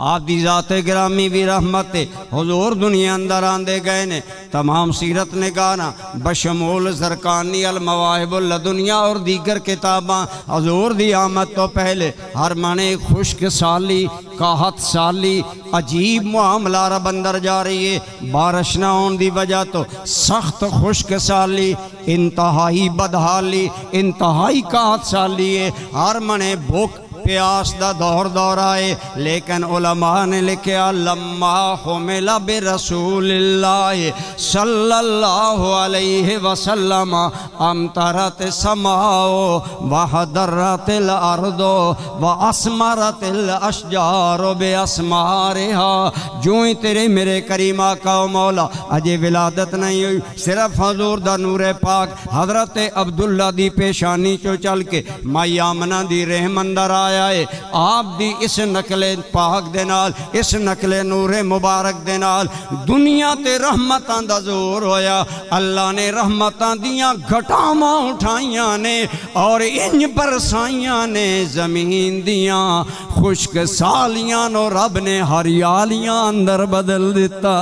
आप दी ज़ाते गिरामी भी रहमत हुजूर दुनिया अंदर आंदे गए ने। तमाम सीरत ने गाना बशमूल ज़रकानी अल मवाहिबुल लदुनिया और दीगर किताबां हुजूर दी आमद तो पहले हर मने खुश्क साली काहत साली अजीब मामला रब अंदर जा रही है। बारिश ना होने की वजह तो सख्त खुश्क साली इंतहाई बदहाली इंतहाई काहत साली है। हर मने भूख प्यास दा दौर आए। लेकिन उलमा ने लिखा लम्मा हुमिला बि रसूलिल्लाह सल्लल्लाहु अलैहि वसल्लम अमतरत समाओ वहदरतिल अर्दो व असमरतिल अशजारो बे असमारिहा। जो ही तेरे मेरे करीमा का मौला अजे विलादत नहीं हुई, सिर्फ हजूर दा नूरे पाक हजरत अब्दुल्ला दी पेशानी चो चल के माई आमना दी रहम अंदर आया है। आप दी इस नकले पाक दे नाल इस नकले नूरे मुबारक दे नाल दुनिया ते रहमतां दा जोर होया। अल्लाह ने रहमतां दियां घटावां उठाइयां ने और इंज बरसाइयां ने जमीन दियां खुश्क सालियां नो रब ने हरियालियां अंदर बदल दिता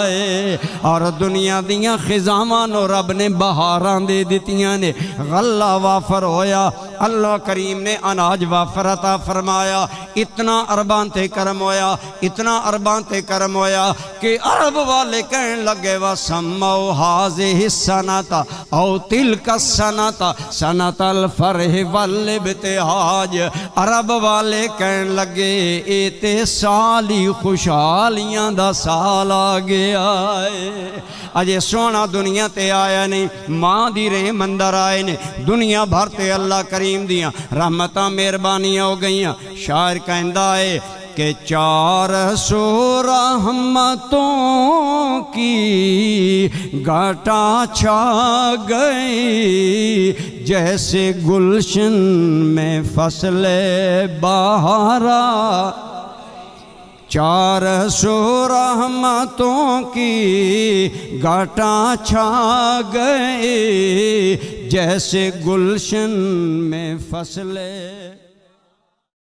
है। और दुनिया दियां खिजावां नो रब ने बहारां दे दितियां ने। गल्ला वाफर होया, अल्लाह करीम ने अनाज वाफर अता फरमाया। इतना अरबां ते करम होया, इतना अरबां ते करम होया कि अरब वाले कहन लगे वा सम्मो हाज़िहि सनता औ तिलका सनता सनतल फरह वल इब्तिहाज। अरब वाले कहन लगे ए ते साली खुशहालियां दा साल आ गया है। अजे सोना दुनिया ते आया नहीं, माँ दी रहम अंदर आए ने। दुनिया भर ते अल्लाह करीम दियां रहमतां मेहरबानियां हो गईयां। शायर कहंदा है कि 400 रहमतों की घटा छा गई जैसे गुलशन में फसले बहारा। 400 रहमतों की घटा छा गए जैसे गुलशन में फसले